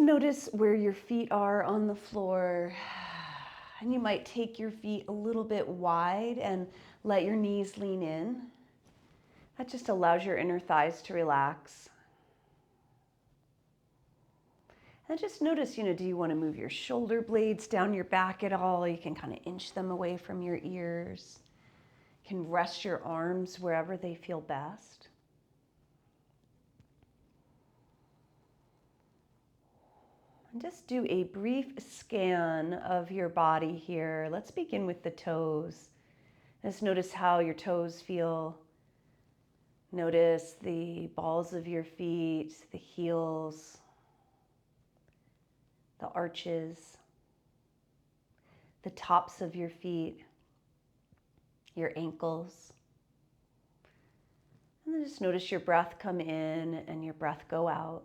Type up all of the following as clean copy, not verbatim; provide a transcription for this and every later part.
just notice where your feet are on the floor. And you might take your feet a little bit wide and let your knees lean in. That just allows your inner thighs to relax. And just notice, do you want to move your shoulder blades down your back at all? You can kind of inch them away from your ears. You can rest your arms wherever they feel best. And just do a brief scan of your body here. Let's begin with the toes. Just notice how your toes feel. Notice the balls of your feet, the heels, the arches, the tops of your feet, your ankles. And then just notice your breath come in and your breath go out.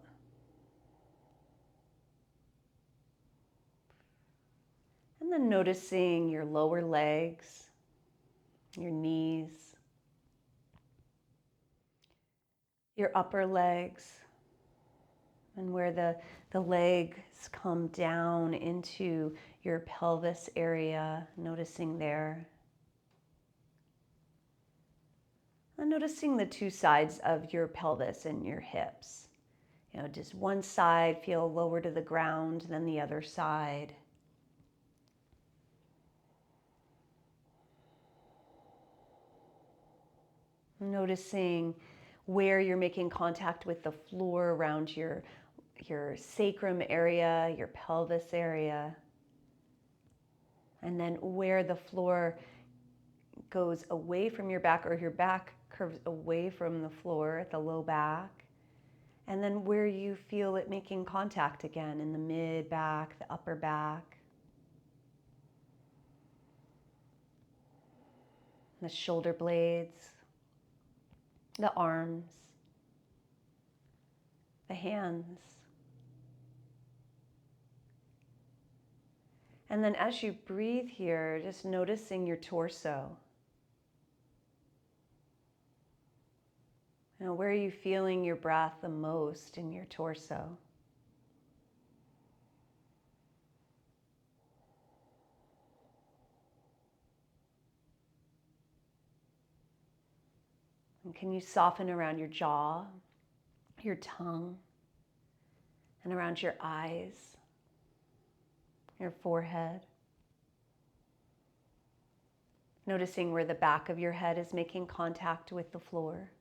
And then noticing your lower legs, your knees, your upper legs, and where the legs come down into your pelvis area, noticing there. And noticing the two sides of your pelvis and your hips. Does one side feel lower to the ground than the other side? Noticing where you're making contact with the floor around your sacrum area, your pelvis area, and then where the floor goes away from your back or your back curves away from the floor at the low back, and then where you feel it making contact again in the mid back, the upper back, the shoulder blades, the arms, the hands. And then as you breathe here, just noticing your torso. Where are you feeling your breath the most in your torso? And can you soften around your jaw, your tongue, and around your eyes, your forehead? Noticing where the back of your head is making contact with the floor.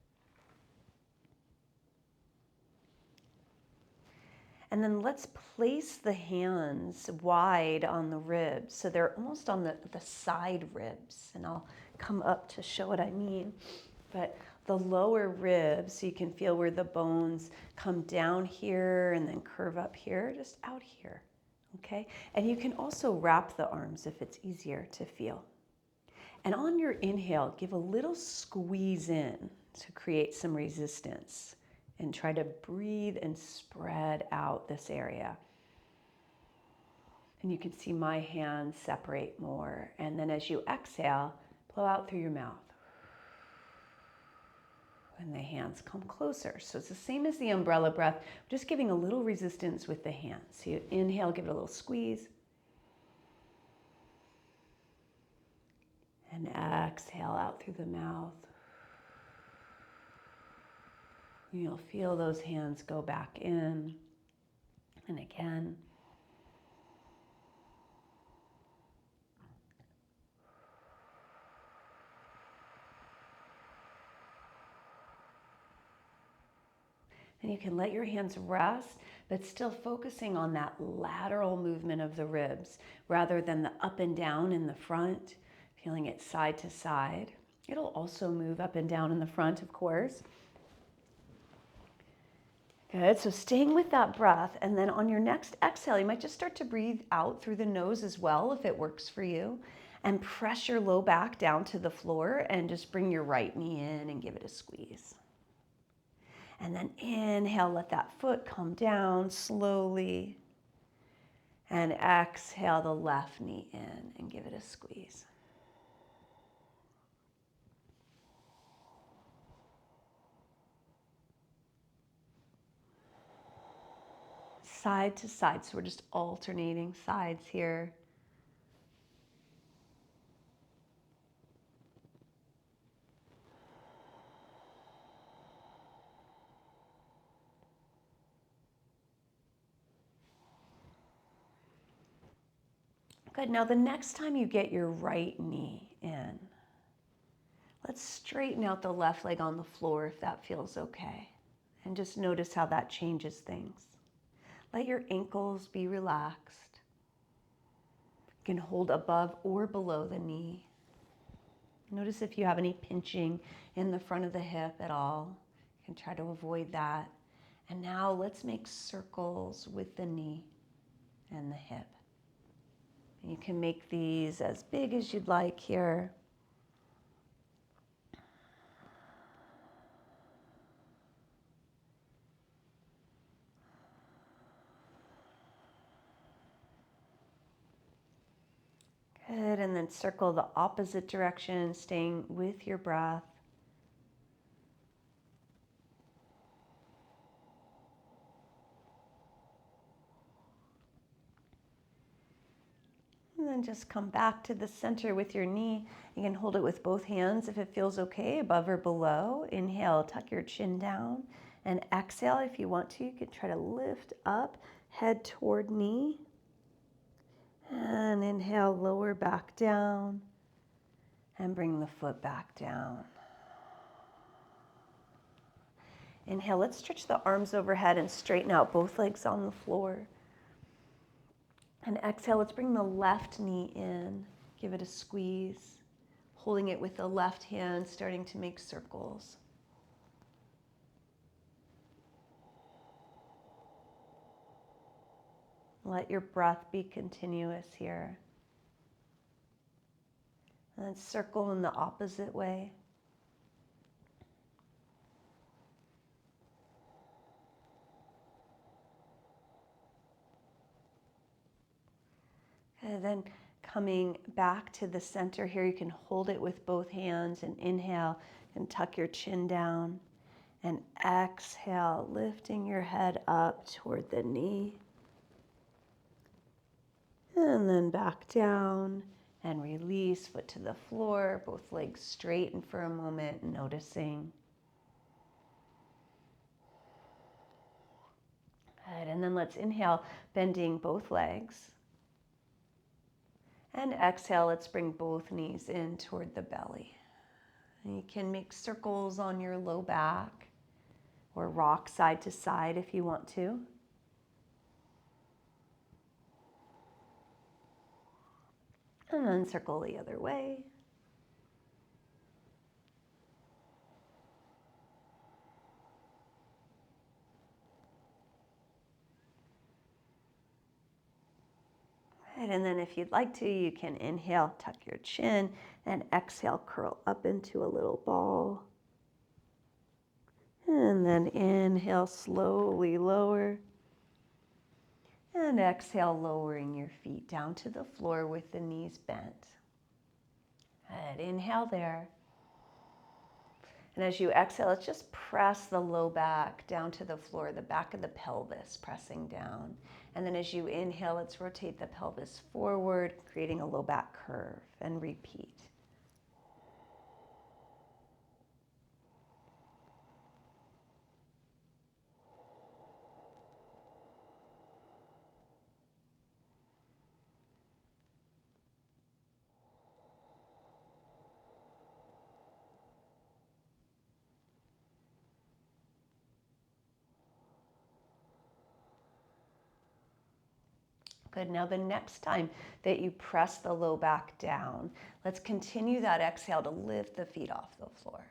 And then let's place the hands wide on the ribs. So they're almost on the side ribs. And I'll come up to show what I mean. But the lower ribs, so you can feel where the bones come down here and then curve up here, just out here. Okay? And you can also wrap the arms if it's easier to feel. And on your inhale, give a little squeeze in to create some resistance. And try to breathe and spread out this area. And you can see my hands separate more. And then as you exhale, blow out through your mouth. And the hands come closer. So it's the same as the umbrella breath, just giving a little resistance with the hands. So you inhale, give it a little squeeze. And exhale out through the mouth. You'll feel those hands go back in and again. And you can let your hands rest, but still focusing on that lateral movement of the ribs rather than the up and down in the front, feeling it side to side. It'll also move up and down in the front, of course. Good, so staying with that breath, and then on your next exhale, you might just start to breathe out through the nose as well, if it works for you, and press your low back down to the floor and just bring your right knee in and give it a squeeze. And then inhale, let that foot come down slowly, and exhale the left knee in and give it a squeeze. side to side. So we're just alternating sides here. Good. Now the next time you get your right knee in, let's straighten out the left leg on the floor if that feels okay. And just notice how that changes things. Let your ankles be relaxed. You can hold above or below the knee. Notice if you have any pinching in the front of the hip at all. You can try to avoid that. And now let's make circles with the knee and the hip. You can make these as big as you'd like here. Good, and then circle the opposite direction, staying with your breath. And then just come back to the center with your knee. You can hold it with both hands if it feels okay, above or below. Inhale, tuck your chin down. And exhale, if you want to, you can try to lift up, head toward knee. And inhale, lower back down. And bring the foot back down. Inhale, let's stretch the arms overhead and straighten out both legs on the floor. And exhale, let's bring the left knee in. Give it a squeeze, holding it with the left hand, starting to make circles. Let your breath be continuous here. And then circle in the opposite way. And then coming back to the center here, you can hold it with both hands and inhale and tuck your chin down. And exhale, lifting your head up toward the knee. And then back down and release, foot to the floor, both legs straighten for a moment, noticing. Good, and then let's inhale, bending both legs. And exhale, let's bring both knees in toward the belly. And you can make circles on your low back or rock side to side if you want to. And then circle the other way. Good, and then if you'd like to, you can inhale, tuck your chin, and exhale, curl up into a little ball. And then inhale, slowly lower. And exhale, lowering your feet down to the floor with the knees bent. Good, inhale there. And as you exhale, let's just press the low back down to the floor, the back of the pelvis pressing down. And then as you inhale, let's rotate the pelvis forward, creating a low back curve, and repeat. Good, now the next time that you press the low back down, let's continue that exhale to lift the feet off the floor.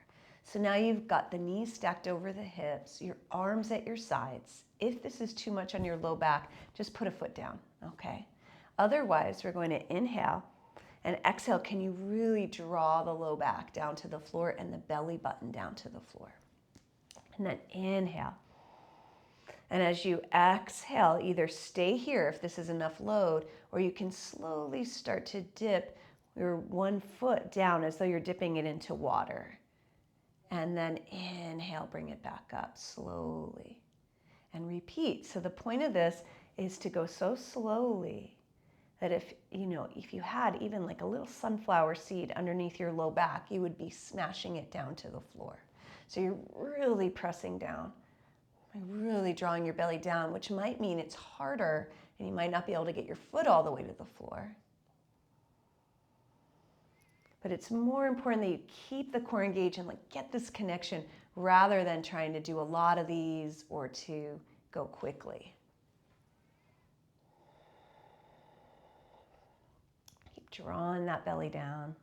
So now you've got the knees stacked over the hips, your arms at your sides. If this is too much on your low back, just put a foot down, okay? Otherwise, we're going to inhale and exhale. Can you really draw the low back down to the floor and the belly button down to the floor? And then inhale. And as you exhale, either stay here if this is enough load, or you can slowly start to dip your one foot down as though you're dipping it into water. And then inhale, bring it back up slowly. And repeat. So the point of this is to go so slowly that if you had even like a little sunflower seed underneath your low back, you would be smashing it down to the floor. So you're really pressing down, really drawing your belly down, which might mean it's harder and you might not be able to get your foot all the way to the floor. But it's more important that you keep the core engaged and like get this connection rather than trying to do a lot of these or to go quickly. Keep drawing that belly down.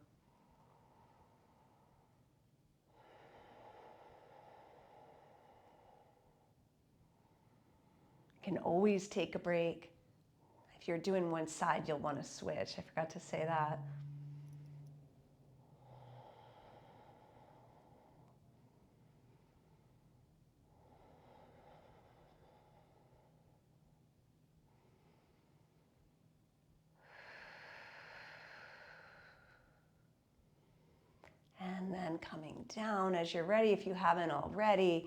You can always take a break. If you're doing one side, you'll want to switch. I forgot to say that. And then coming down as you're ready, if you haven't already,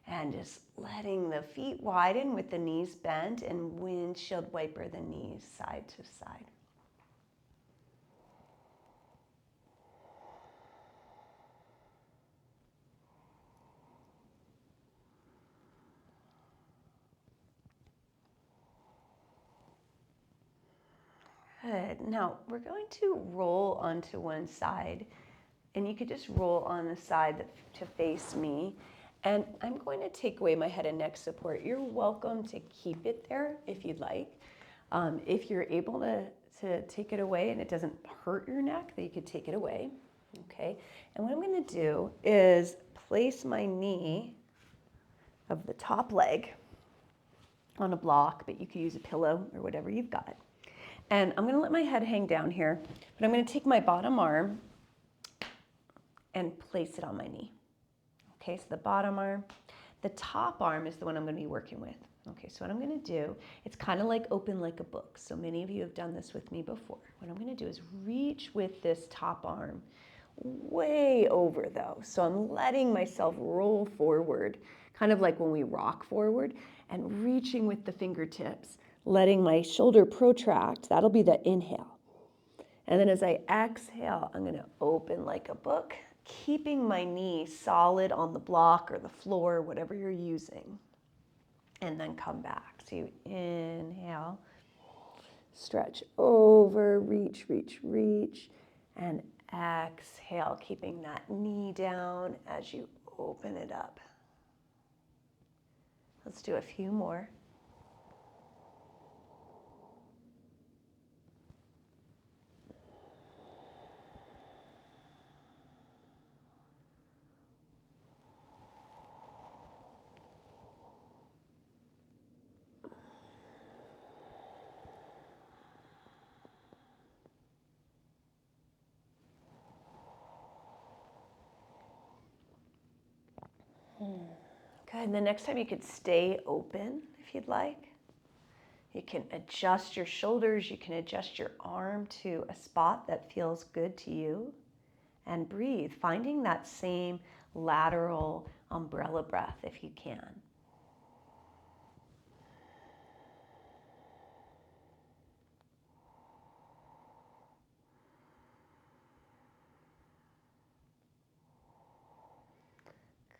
and just letting the feet widen with the knees bent and windshield wiper the knees side to side. Good. Now we're going to roll onto one side, and you could just roll on the side to face me. And I'm going to take away my head and neck support. You're welcome to keep it there if you'd like. If you're able to take it away and it doesn't hurt your neck, then you could take it away. Okay. And what I'm going to do is place my knee of the top leg on a block, but you could use a pillow or whatever you've got. And I'm going to let my head hang down here, but I'm going to take my bottom arm and place it on my knee. Okay, so the bottom arm. The top arm is the one I'm going to be working with. Okay, so what I'm going to do, it's kind of like open like a book. So many of you have done this with me before. What I'm going to do is reach with this top arm way over though. So I'm letting myself roll forward, kind of like when we rock forward, and reaching with the fingertips, letting my shoulder protract. That'll be the inhale. And then as I exhale, I'm going to open like a book, keeping my knee solid on the block or the floor, whatever you're using. And then come back. So you inhale, stretch over, reach, reach, reach, and exhale, keeping that knee down as you open it up. Let's do a few more. Good, and the next time you could stay open if you'd like. You can adjust your shoulders, you can adjust your arm to a spot that feels good to you, and breathe, finding that same lateral umbrella breath if you can.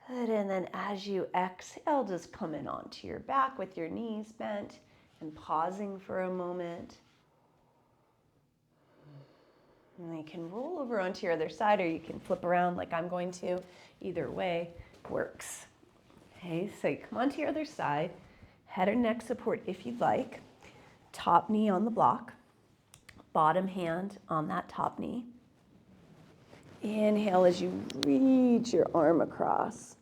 Good, and then as you exhale, just coming onto your back with your knees bent and pausing for a moment. And you can roll over onto your other side or you can flip around like I'm going to. Either way works. Okay, so you come onto your other side, head or neck support if you'd like, top knee on the block, bottom hand on that top knee. Inhale as you reach your arm across.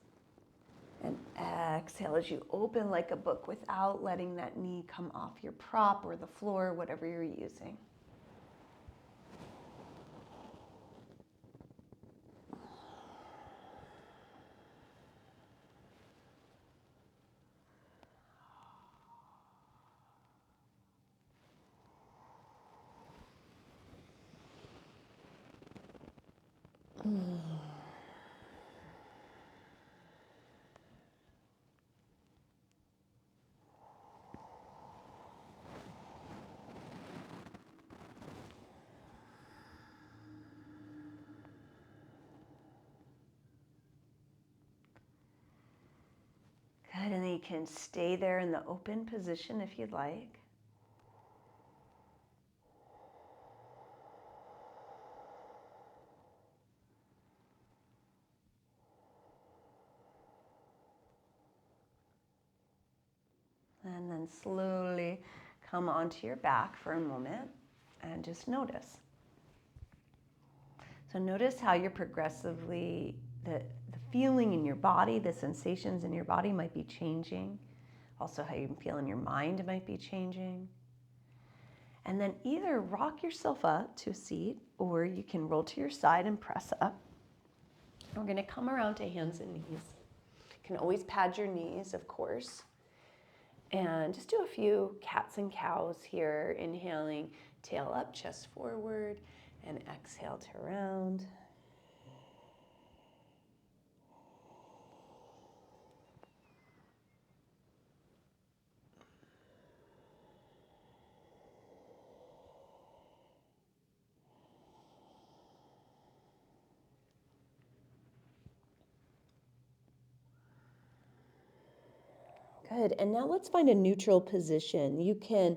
And exhale as you open like a book without letting that knee come off your prop or the floor, whatever you're using. you can stay there in the open position if you'd like. And then slowly come onto your back for a moment and just notice. So notice how you're progressively, the feeling in your body, the sensations in your body might be changing. Also how you feel in your mind might be changing. And then either rock yourself up to a seat or you can roll to your side and press up. We're going to come around to hands and knees. You can always pad your knees, of course. And just do a few cats and cows here, inhaling, tail up, chest forward, and exhale to round. Good, and now let's find a neutral position. You can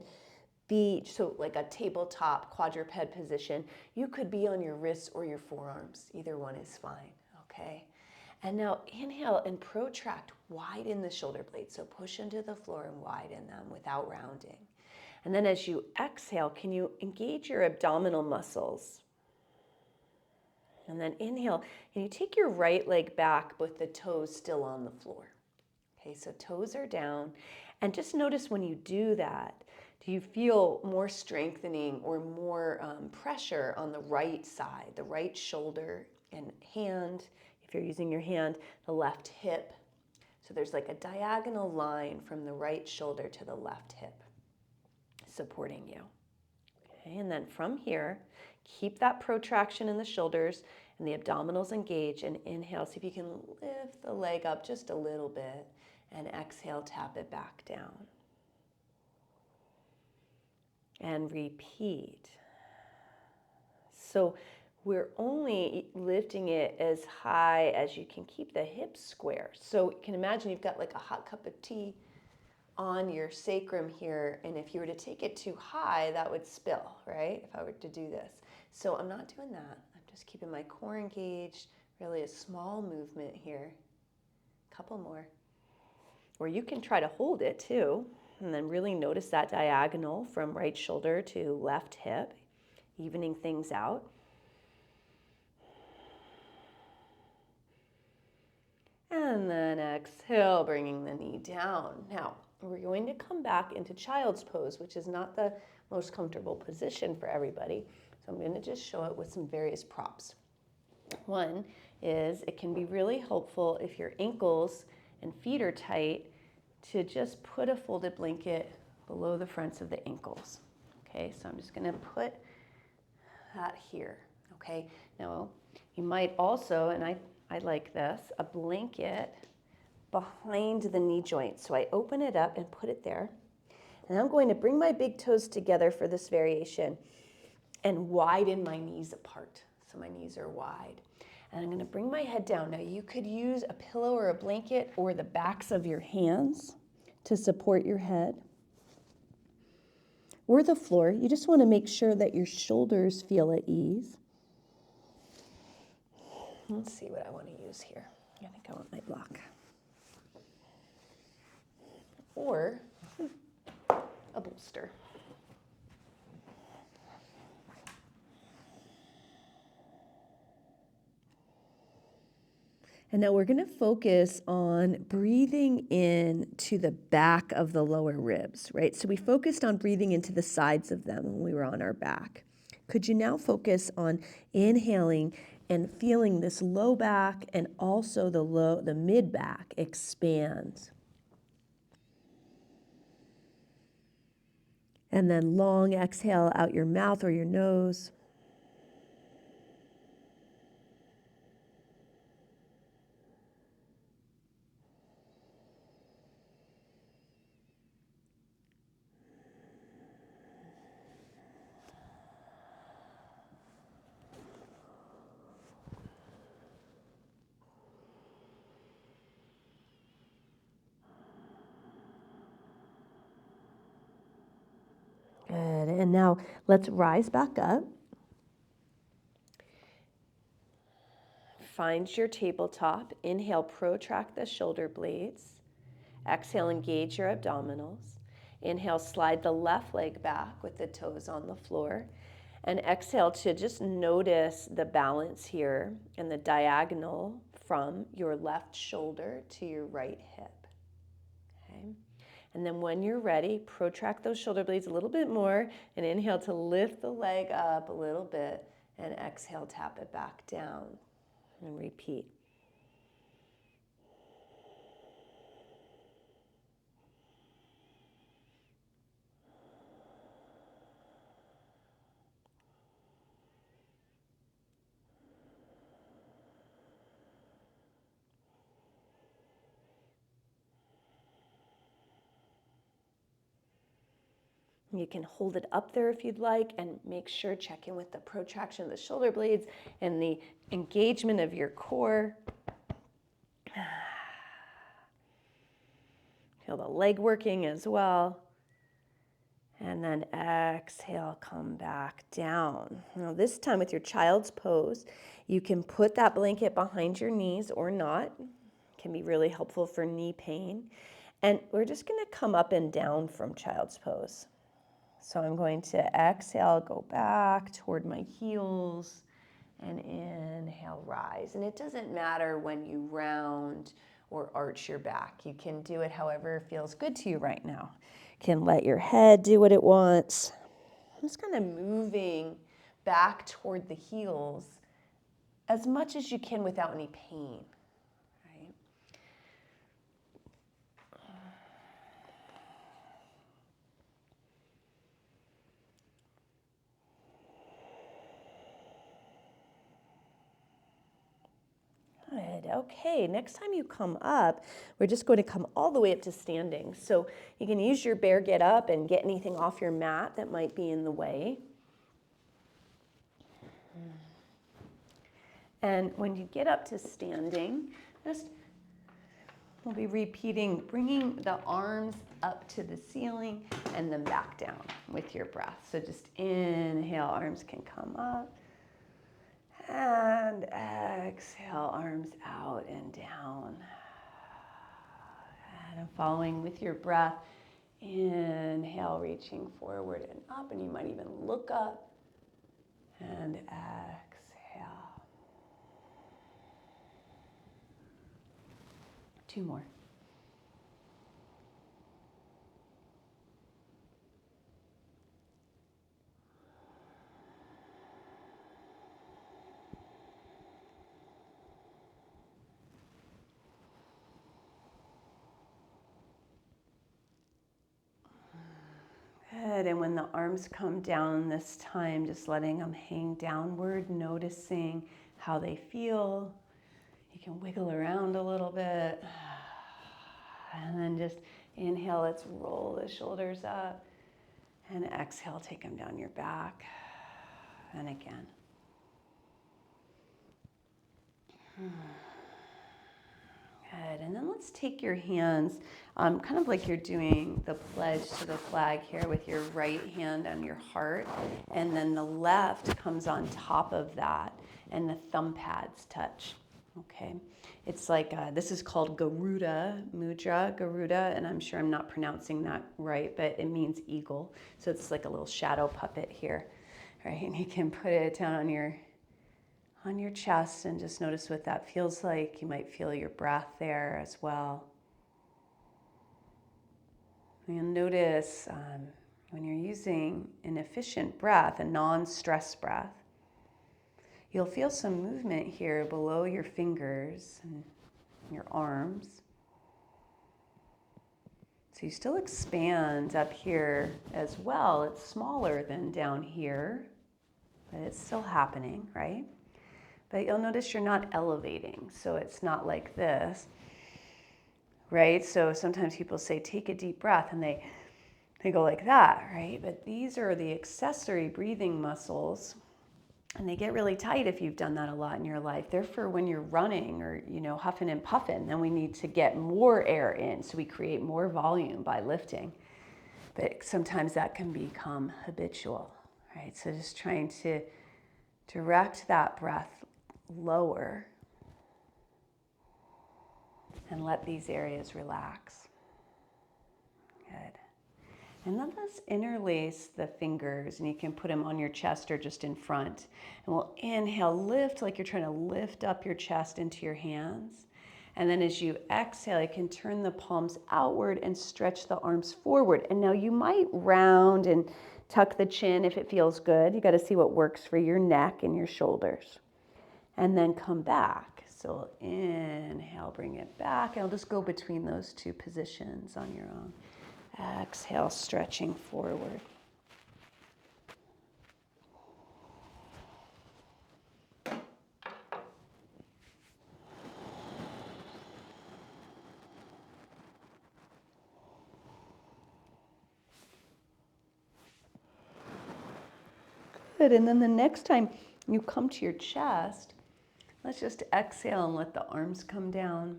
be, so like a tabletop quadruped position. You could be on your wrists or your forearms. Either one is fine, okay? And now inhale and protract, widen the shoulder blades. So push into the floor and widen them without rounding. And then as you exhale, can you engage your abdominal muscles? And then inhale, and you take your right leg back with the toes still on the floor. Okay, so toes are down. And just notice when you do that, do you feel more strengthening or more pressure on the right side, the right shoulder and hand? If you're using your hand, the left hip. So there's like a diagonal line from the right shoulder to the left hip supporting you. Okay, and then from here, keep that protraction in the shoulders and the abdominals engage, and inhale. See if you can lift the leg up just a little bit, and exhale, tap it back down. And repeat. So we're only lifting it as high as you can keep the hips square. So you can imagine you've got like a hot cup of tea on your sacrum here, and if you were to take it too high, that would spill, right? If I were to do this. So I'm not doing that. I'm just keeping my core engaged, really a small movement here. A couple more. Or you can try to hold it too, and then really notice that diagonal from right shoulder to left hip, evening things out. And then exhale, bringing the knee down. Now, we're going to come back into child's pose, which is not the most comfortable position for everybody. So I'm going to just show it with some various props. One is it can be really helpful if your ankles and feet are tight to just put a folded blanket below the fronts of the ankles. Okay, so I'm just going to put that here. Okay, now you might also, and I like this, a blanket behind the knee joint. So I open it up and put it there. And I'm going to bring my big toes together for this variation and widen my knees apart. So my knees are wide. And I'm going to bring my head down. Now you could use a pillow or a blanket or the backs of your hands to support your head. Or the floor. You just want to make sure that your shoulders feel at ease. Let's see what I want to use here. I think I want my block. Or a bolster. And now we're going to focus on breathing in to the back of the lower ribs, right? So we focused on breathing into the sides of them when we were on our back. Could you now focus on inhaling and feeling this low back and also the mid back expand? And then long exhale out your mouth or your nose. Good. And now let's rise back up. Find your tabletop. Inhale, protract the shoulder blades. Exhale, engage your abdominals. Inhale, slide the left leg back with the toes on the floor. And exhale to just notice the balance here and the diagonal from your left shoulder to your right hip. Okay. And then when you're ready, protract those shoulder blades a little bit more and inhale to lift the leg up a little bit and exhale, tap it back down and repeat. You can hold it up there if you'd like and make sure, check in with the protraction of the shoulder blades and the engagement of your core. Feel the leg working as well. And then exhale, come back down. Now this time with your child's pose, you can put that blanket behind your knees or not. It can be really helpful for knee pain. And we're just gonna come up and down from child's pose. So I'm going to exhale, go back toward my heels, and inhale, rise. And it doesn't matter when you round or arch your back. You can do it however feels good to you right now. You can let your head do what it wants. I'm just kind of moving back toward the heels as much as you can without any pain. Good. Okay, next time you come up, we're just going to come all the way up to standing. So you can use your bear get up and get anything off your mat that might be in the way. And when you get up to standing, we'll be repeating, bringing the arms up to the ceiling and then back down with your breath. So just inhale, arms can come up. And exhale, arms out and down. And following with your breath, inhale, reaching forward and up, and you might even look up. And exhale. 2 more. Good, and when the arms come down this time, just letting them hang downward, noticing how they feel. You can wiggle around a little bit. And then just inhale, let's roll the shoulders up. And exhale, take them down your back. And again. Good, and then let's take your hands, kind of like you're doing the pledge to the flag here with your right hand on your heart, and then the left comes on top of that, and the thumb pads touch, okay? It's like, this is called Garuda Mudra, Garuda, and I'm sure I'm not pronouncing that right, but it means eagle, so it's like a little shadow puppet here, right? And you can put it down on your chest and just notice what that feels like. You might feel your breath there as well. You'll notice when you're using an efficient breath, a non-stress breath, you'll feel some movement here below your fingers and your arms. So you still expand up here as well. It's smaller than down here, but it's still happening, right? But you'll notice you're not elevating, so it's not like this, right? So sometimes people say, take a deep breath, and they go like that, right? But these are the accessory breathing muscles, and they get really tight if you've done that a lot in your life. They're for when you're running or, huffing and puffing, then we need to get more air in, so we create more volume by lifting. But sometimes that can become habitual, right? So just trying to direct that breath lower and let these areas relax. Good. And then let's interlace the fingers, and you can put them on your chest or just in front. And we'll inhale, lift like you're trying to lift up your chest into your hands. And then as you exhale, you can turn the palms outward and stretch the arms forward. And now you might round and tuck the chin if it feels good. You got to see what works for your neck and your shoulders. And then come back. So inhale, bring it back. And I'll just go between those two positions on your own. Exhale, stretching forward. Good, and then the next time you come to your chest, let's just exhale and let the arms come down.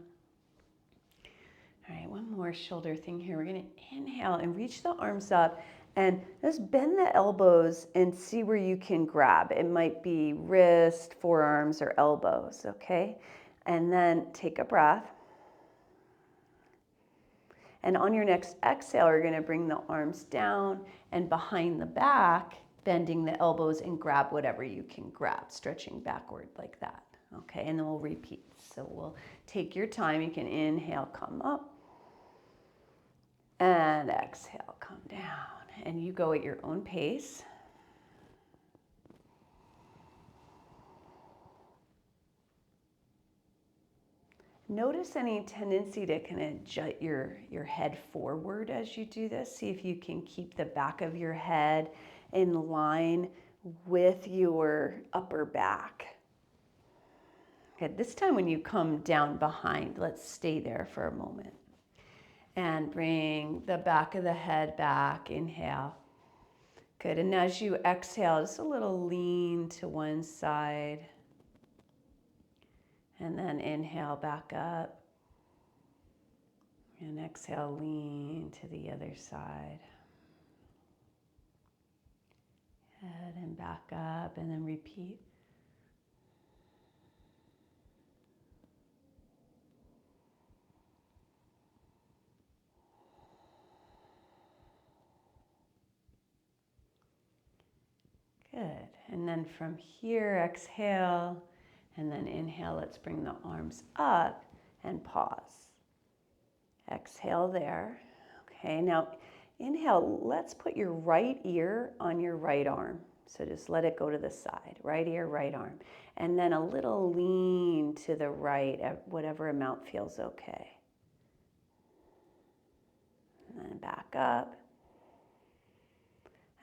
All right, one more shoulder thing here. We're gonna inhale and reach the arms up and just bend the elbows and see where you can grab. It might be wrist, forearms, or elbows, okay? And then take a breath. And on your next exhale, you're gonna bring the arms down and behind the back, bending the elbows and grab whatever you can grab, stretching backward like that, okay? And then we'll repeat. So we'll take your time. You can inhale, come up, and exhale, come down. And you go at your own pace. Notice any tendency to kind of jut your head forward as you do this. See if you can keep the back of your head in line with your upper back. Okay, this time when you come down behind, let's stay there for a moment. And bring the back of the head back, inhale. Good, and as you exhale, just a little lean to one side. And then inhale back up. And exhale, lean to the other side. Head and back up, and then repeat. Good. And then from here, exhale, and then inhale. Let's bring the arms up and pause. Exhale there. Okay, now inhale, let's put your right ear on your right arm. So just let it go to the side, right ear, right arm. And then a little lean to the right at whatever amount feels okay. And then back up.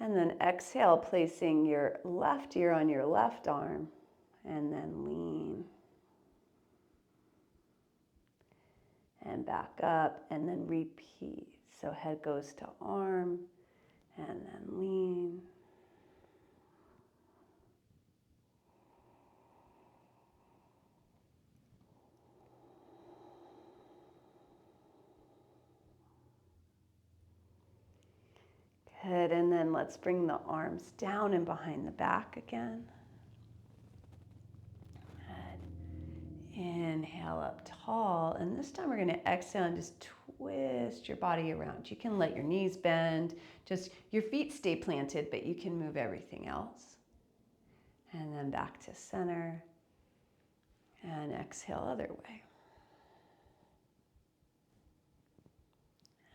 And then exhale, placing your left ear on your left arm, and then lean. And back up, and then repeat. So head goes to arm, and then lean. Good, and then let's bring the arms down and behind the back again. Good. Inhale up tall, and this time we're going to exhale and just twist your body around. You can let your knees bend, just your feet stay planted, but you can move everything else. And then back to center, and exhale other way.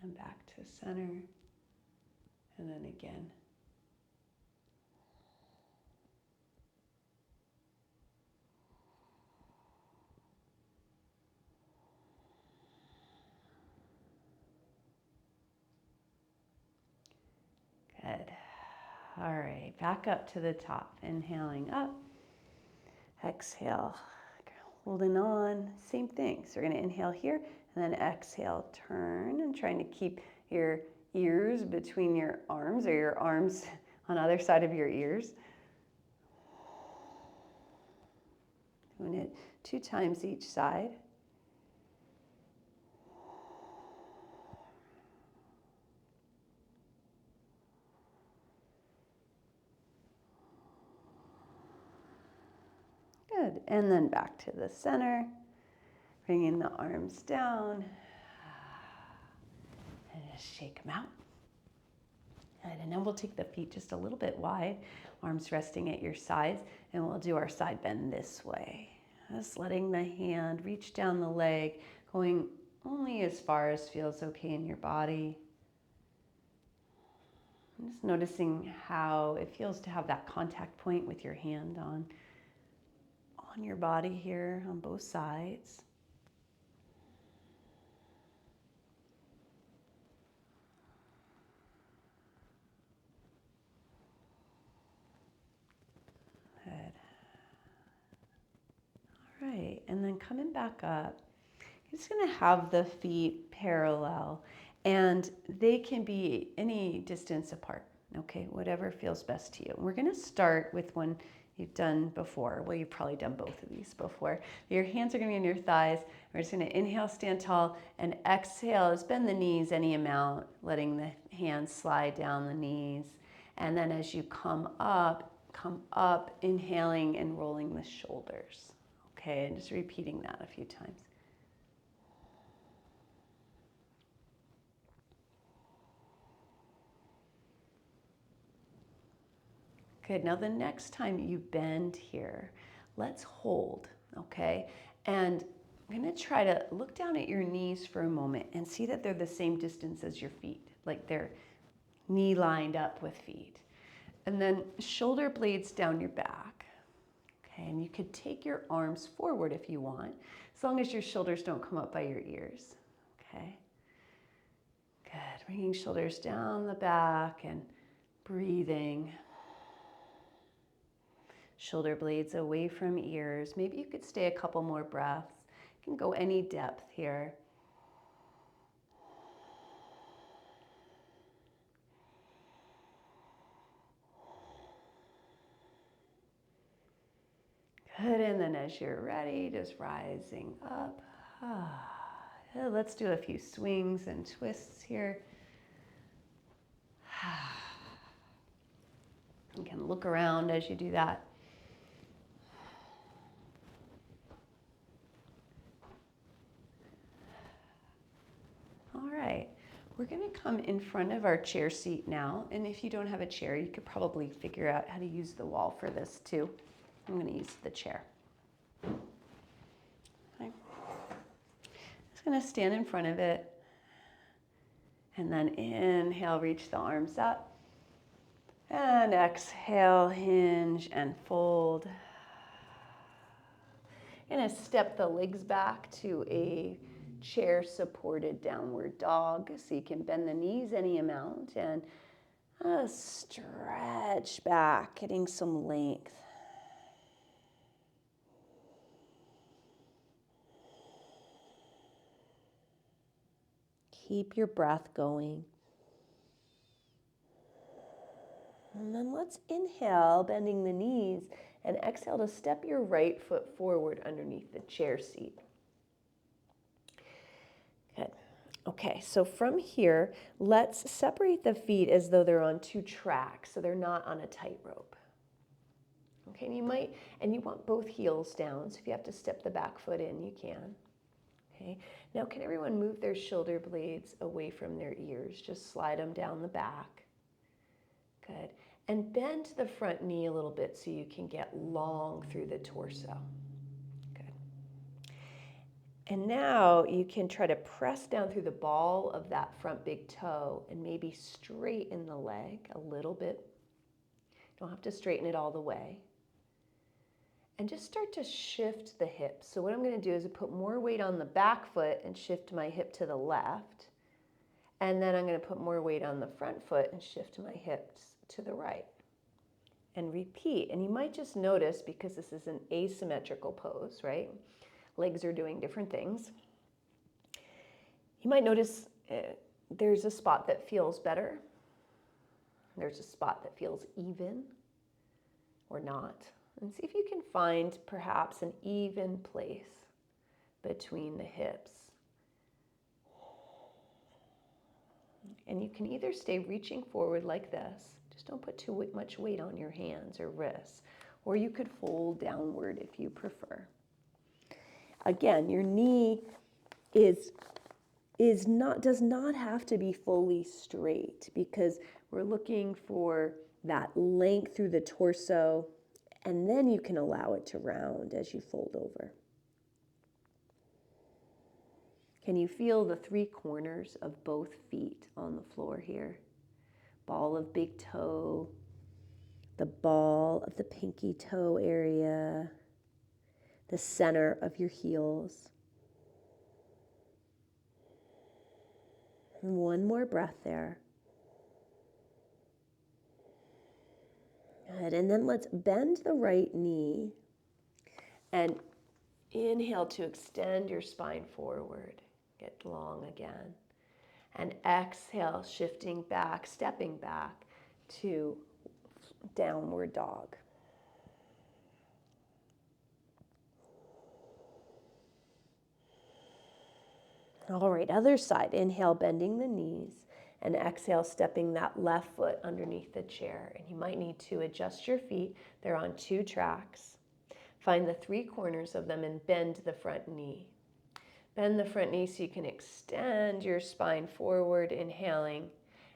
And back to center, and then again. Good. All right, back up to the top. Inhaling up. Exhale, holding on. Same thing. So we're going to inhale here, and then exhale, turn, and trying to keep your ears between your arms, or your arms on the other side of your ears. Doing it 2 times each side. Good. And then back to the center. Bringing the arms down. And just shake them out. Good. And then we'll take the feet just a little bit wide, arms resting at your sides, and we'll do our side bend this way. Just letting the hand reach down the leg, going only as far as feels okay in your body. And just noticing how it feels to have that contact point with your hand on your body here on both sides. Good. All right, and then coming back up, you're just going to have the feet parallel, and they can be any distance apart, okay, whatever feels best to you. We're going to start with one you've done before. Well, you've probably done both of these before. Your hands are going to be on your thighs. We're just going to inhale, stand tall, and exhale is bend the knees any amount, letting the hands slide down the knees. And then as you come up, inhaling and rolling the shoulders. Okay, and just repeating that a few times. Good, now the next time you bend here, let's hold, okay? And I'm gonna try to look down at your knees for a moment and see that they're the same distance as your feet, like they're knee lined up with feet. And then shoulder blades down your back. Okay, and you could take your arms forward if you want, as long as your shoulders don't come up by your ears. Okay, good. Bringing shoulders down the back and breathing. Shoulder blades away from ears. Maybe you could stay a couple more breaths. You can go any depth here. Good, and then as you're ready, just rising up. Let's do a few swings and twists here. You can look around as you do that. All right, we're going to come in front of our chair seat now. And if you don't have a chair, you could probably figure out how to use the wall for this too. I'm going to use the chair. Okay. Just going to stand in front of it. And then inhale, reach the arms up. And exhale, hinge and fold. Going to step the legs back to a chair-supported downward dog. So you can bend the knees any amount and stretch back, getting some length. Keep your breath going. And then let's inhale, bending the knees, and exhale to step your right foot forward underneath the chair seat. Good. Okay, so from here, let's separate the feet as though they're on two tracks, so they're not on a tightrope. Okay, and you want both heels down, so if you have to step the back foot in, you can. Okay, now can everyone move their shoulder blades away from their ears? Just slide them down the back. Good. And bend the front knee a little bit so you can get long through the torso. Good. And now you can try to press down through the ball of that front big toe and maybe straighten the leg a little bit. Don't have to straighten it all the way. And just start to shift the hips. So what I'm going to do is put more weight on the back foot and shift my hip to the left. And then I'm going to put more weight on the front foot and shift my hips to the right. And repeat. And you might just notice, because this is an asymmetrical pose, right? Legs are doing different things. You might notice there's a spot that feels better. There's a spot that feels even or not. And see if you can find perhaps an even place between the hips. And you can either stay reaching forward like this, just don't put too much weight on your hands or wrists, or you could fold downward if you prefer. Again, your knee does not have to be fully straight, because we're looking for that length through the torso, and then you can allow it to round as you fold over. Can you feel the three corners of both feet on the floor here? Ball of big toe, the ball of the pinky toe area, the center of your heels. And one more breath there. Good. And then let's bend the right knee and inhale to extend your spine forward. Get long again. And exhale, shifting back, stepping back to downward dog. All right, other side. Inhale, bending the knees, and exhale, stepping that left foot underneath the chair. And you might need to adjust your feet. They're on 2 tracks. Find the 3 corners of them and bend the front knee. Bend the front knee so you can extend your spine forward, inhaling.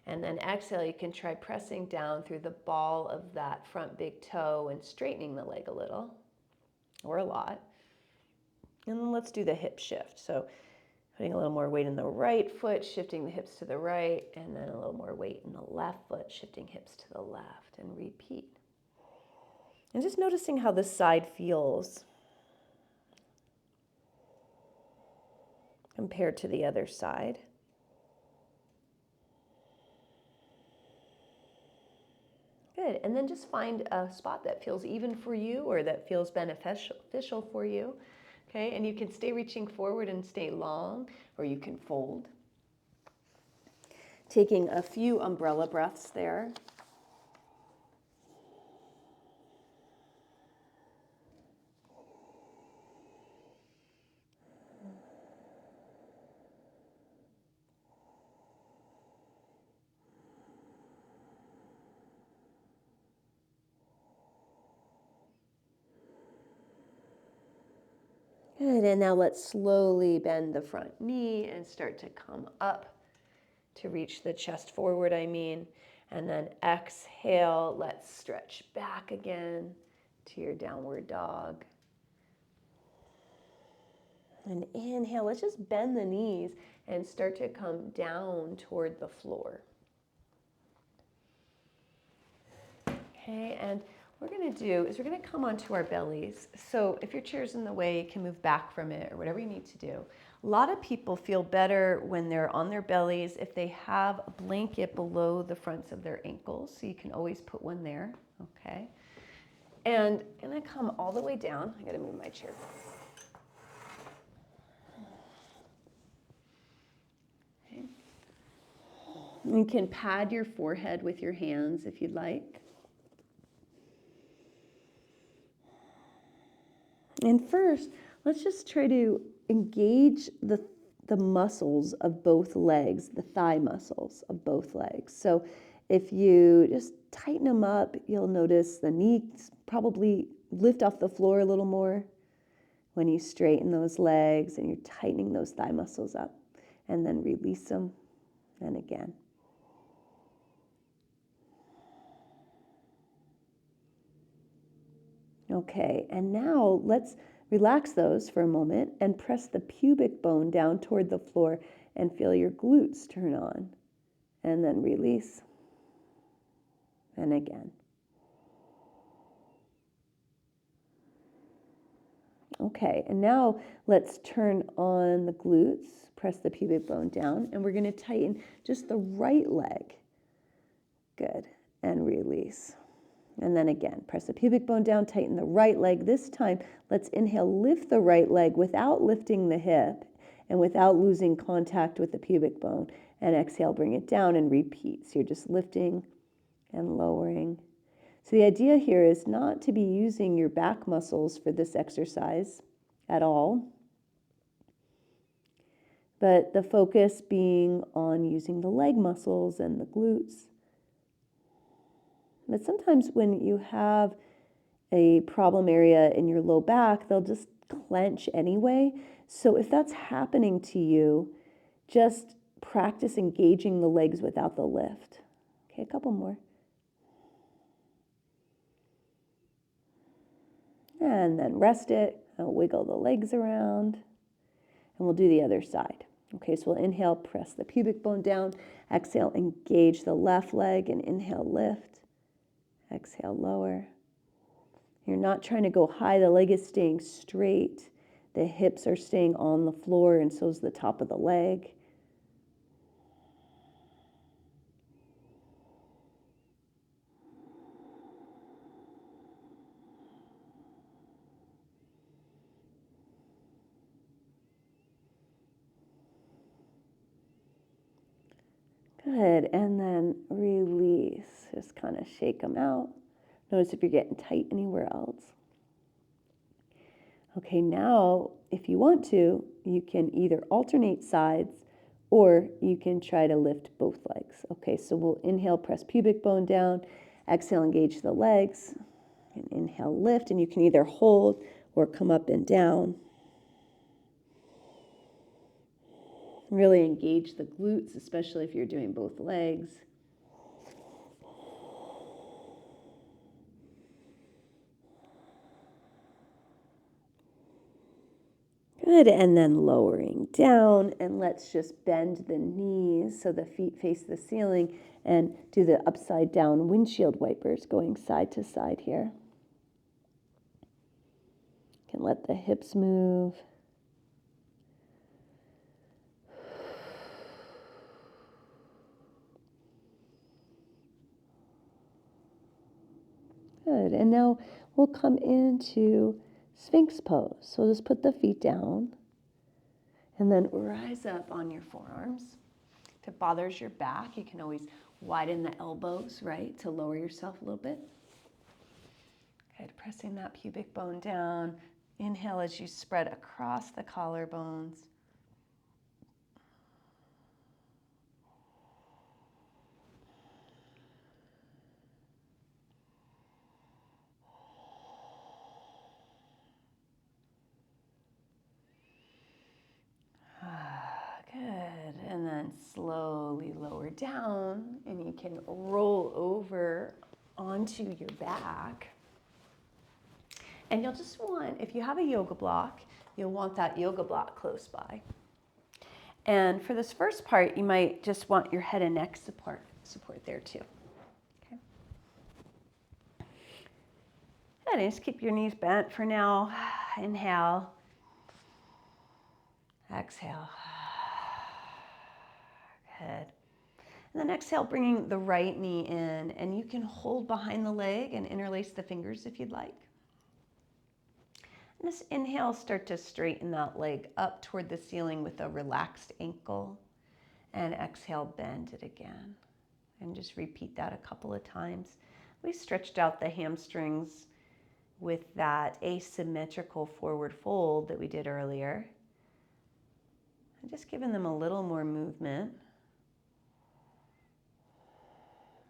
And then exhale, you can try pressing down through the ball of that front big toe and straightening the leg a little, or a lot. And then let's do the hip shift. So putting a little more weight in the right foot, shifting the hips to the right, and then a little more weight in the left foot, shifting hips to the left, and repeat. And just noticing how this side feels compared to the other side. Good. And then just find a spot that feels even for you or that feels beneficial for you. Okay, and you can stay reaching forward and stay long, or you can fold. Taking a few umbrella breaths there. Good, and now let's slowly bend the front knee and start to come up to reach the chest forward, and then exhale, let's stretch back again to your downward dog. And inhale, let's just bend the knees and start to come down toward the floor. Okay, and what we're going to do is we're going to come onto our bellies. So if your chair's in the way, you can move back from it or whatever you need to do. A lot of people feel better when they're on their bellies if they have a blanket below the fronts of their ankles. So you can always put one there, okay? And I'm going to come all the way down. I got to move my chair. Okay. You can pad your forehead with your hands if you'd like. And first, let's just try to engage the muscles of both legs, the thigh muscles of both legs. So if you just tighten them up, you'll notice the knees probably lift off the floor a little more when you straighten those legs and you're tightening those thigh muscles up. And then release them, and again. Okay, and now let's relax those for a moment and press the pubic bone down toward the floor and feel your glutes turn on. And then release. And again. Okay, and now let's turn on the glutes, press the pubic bone down, and we're going to tighten just the right leg. Good, and release. And then again, press the pubic bone down, tighten the right leg. This time, let's inhale, lift the right leg without lifting the hip and without losing contact with the pubic bone. And exhale, bring it down and repeat. So you're just lifting and lowering. So the idea here is not to be using your back muscles for this exercise at all, but the focus being on using the leg muscles and the glutes. But sometimes when you have a problem area in your low back, they'll just clench anyway. So if that's happening to you, just practice engaging the legs without the lift. Okay, a couple more. And then rest it. I'll wiggle the legs around. And we'll do the other side. Okay, so we'll inhale, press the pubic bone down. Exhale, engage the left leg, and inhale, lift. Exhale, lower. You're not trying to go high. The leg is staying straight. The hips are staying on the floor, and so is the top of the leg. Good, and then release. Just kind of shake them out. Notice if you're getting tight anywhere else. Okay, now if you want to, you can either alternate sides or you can try to lift both legs. Okay, so we'll inhale, press pubic bone down. Exhale, engage the legs. And inhale, lift, and you can either hold or come up and down. Really engage the glutes, especially if you're doing both legs. Good, and then lowering down, and let's just bend the knees so the feet face the ceiling and do the upside down windshield wipers going side to side here. You can let the hips move. Good, and now we'll come into Sphinx pose. So just put the feet down and then rise up on your forearms. If it bothers your back, you can always widen the elbows, right, to lower yourself a little bit. Good, pressing that pubic bone down. Inhale as you spread across the collarbones. Good, and then slowly lower down, and you can roll over onto your back. And you'll just want, if you have a yoga block, you'll want that yoga block close by. And for this first part, you might just want your head and neck support there too. Okay. And just keep your knees bent for now. Inhale. Exhale. Good. And then exhale, bringing the right knee in, and you can hold behind the leg and interlace the fingers if you'd like. And this inhale, start to straighten that leg up toward the ceiling with a relaxed ankle. And exhale, bend it again. And just repeat that a couple of times. We stretched out the hamstrings with that asymmetrical forward fold that we did earlier. And just giving them a little more movement.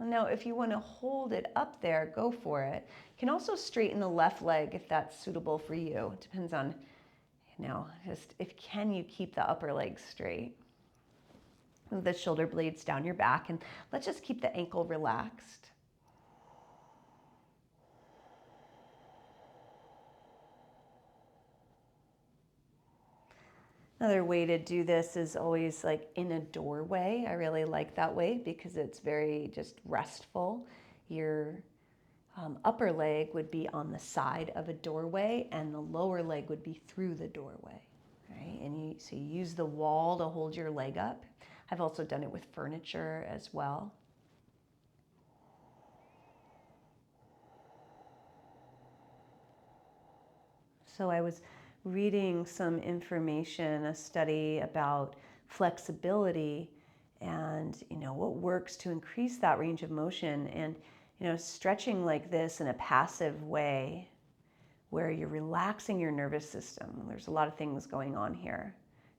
Now, if you want to hold it up there, go for it. You can also straighten the left leg if that's suitable for you. It depends on, just if can you keep the upper leg straight. Move the shoulder blades down your back, and let's just keep the ankle relaxed. Another way to do this is always like in a doorway. I really like that way because it's very just restful. Your upper leg would be on the side of a doorway and the lower leg would be through the doorway, right? And so you use the wall to hold your leg up. I've also done it with furniture as well. So I was reading some information, a study about flexibility and what works to increase that range of motion, and stretching like this in a passive way where you're relaxing your nervous system. There's a lot of things going on here.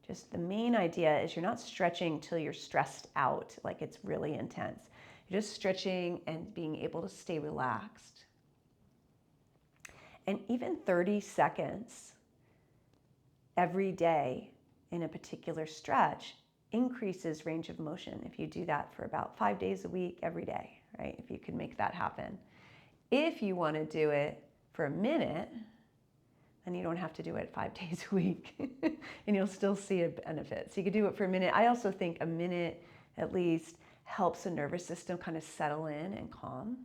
Just the main idea is you're not stretching till you're stressed out, like it's really intense. You're just stretching and being able to stay relaxed. And even 30 seconds every day in a particular stretch increases range of motion if you do that for about 5 days a week, every day, right? If you could make that happen. If you want to do it for a minute, then you don't have to do it 5 days a week and you'll still see a benefit. So you could do it for a minute. I also think a minute at least helps the nervous system kind of settle in and calm.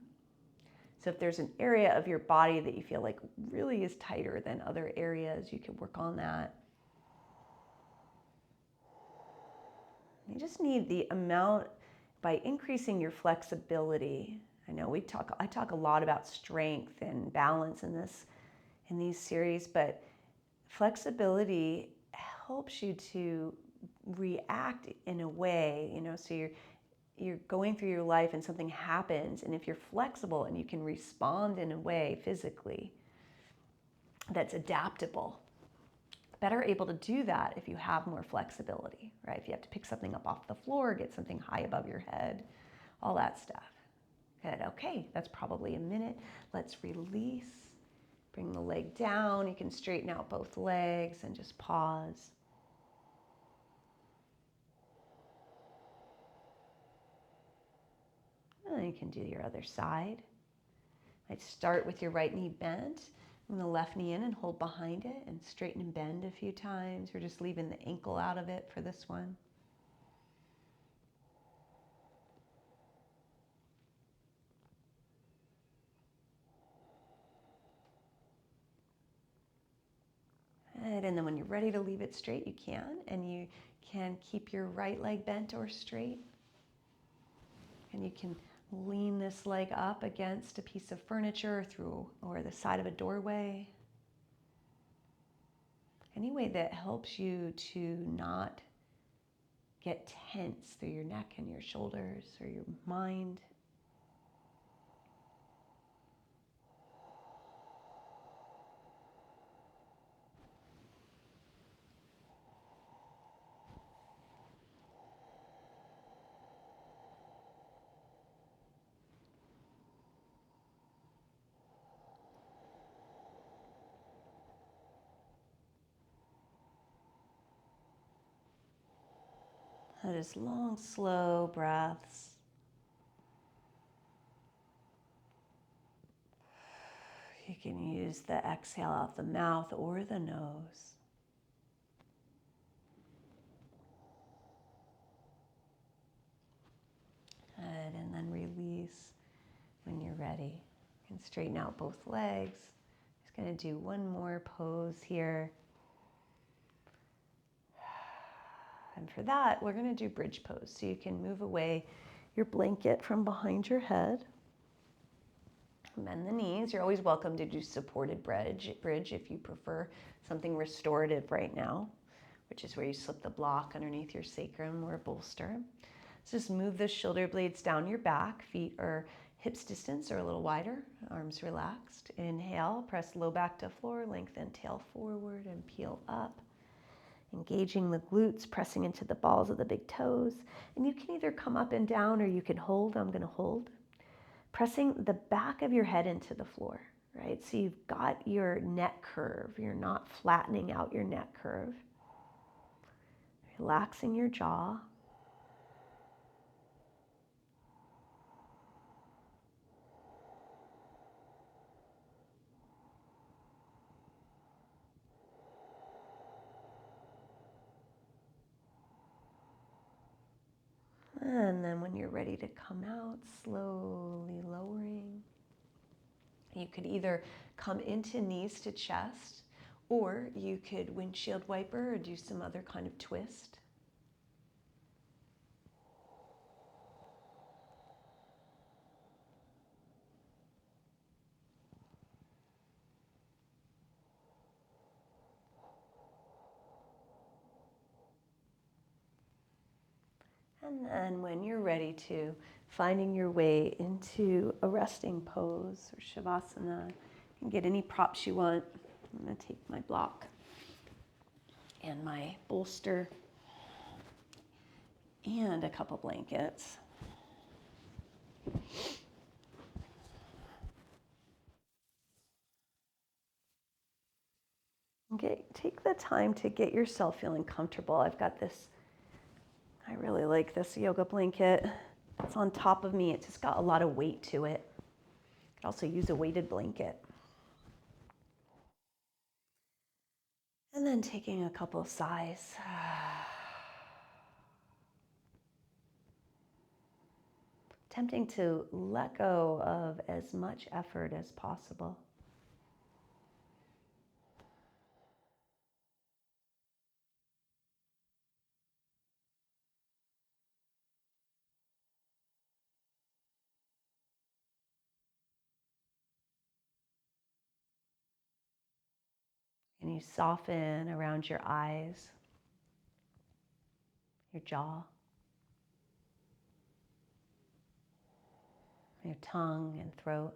So if there's an area of your body that you feel like really is tighter than other areas, you can work on that. You just need the amount, by increasing your flexibility. I know I talk a lot about strength and balance in these series, but flexibility helps you to react in a way, so you're going through your life and something happens, and if you're flexible and you can respond in a way physically that's adaptable, better able to do that if you have more flexibility, right? If you have to pick something up off the floor, get something high above your head, all that stuff. Good, okay, that's probably a minute. Let's release. Bring the leg down. You can straighten out both legs and just pause. And then you can do your other side. Might start with your right knee bent. Bring the left knee in and hold behind it and straighten and bend a few times. We're just leaving the ankle out of it for this one. Good. And then when you're ready to leave it straight, you can. And you can keep your right leg bent or straight. And you can lean this leg up against a piece of furniture or the side of a doorway. Any way that helps you to not get tense through your neck and your shoulders or your mind. That is long, slow breaths. You can use the exhale out the mouth or the nose. Good, and then release when you're ready. You can straighten out both legs. Just going to do one more pose here. And for that, we're going to do bridge pose. So you can move away your blanket from behind your head. Bend the knees. You're always welcome to do supported bridge if you prefer something restorative right now, which is where you slip the block underneath your sacrum or a bolster. So just move the shoulder blades down your back. Feet are hips distance or a little wider. Arms relaxed. Inhale, press low back to floor, lengthen tail forward and peel up. Engaging the glutes, pressing into the balls of the big toes. And you can either come up and down or you can hold. I'm going to hold. Pressing the back of your head into the floor, right? So you've got your neck curve. You're not flattening out your neck curve. Relaxing your jaw. And then when you're ready to come out, slowly lowering. You could either come into knees to chest, or you could windshield wiper or do some other kind of twist. And then when you're ready to, finding your way into a resting pose or shavasana. You can get any props you want. I'm going to take my block and my bolster and a couple blankets. take the time to get yourself feeling comfortable. I've got this, I really like this yoga blanket. It's on top of me. It's just got a lot of weight to it. You could also use a weighted blanket. And then taking a couple of sighs. Attempting to let go of as much effort as possible. And you soften around your eyes, your jaw, your tongue and throat.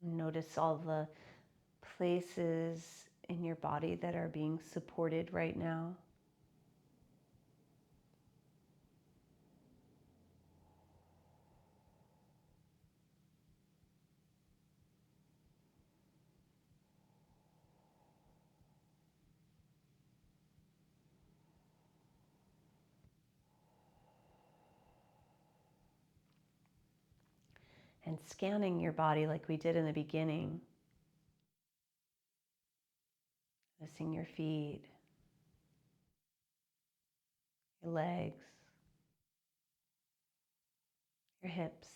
Notice all the places in your body that are being supported right now. And scanning your body like we did in the beginning. Noticing your feet, your legs, your hips,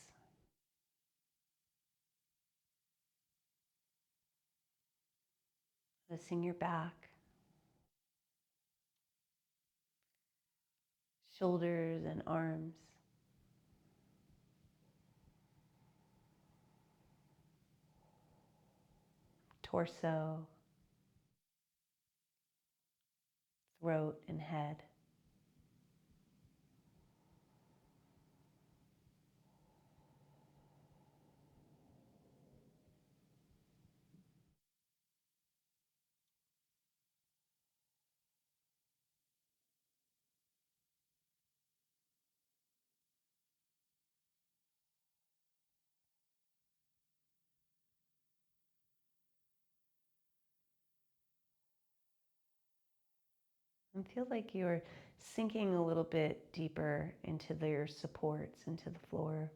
noticing your back, shoulders and arms, torso, throat and head. And feel like you're sinking a little bit deeper into your supports, into the floor.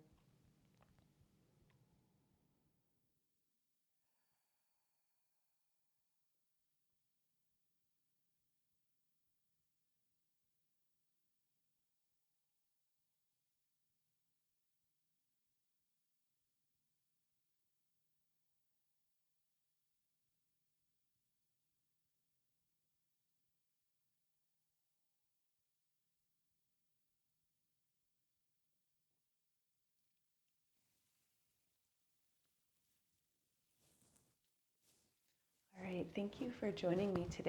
All right, thank you for joining me today.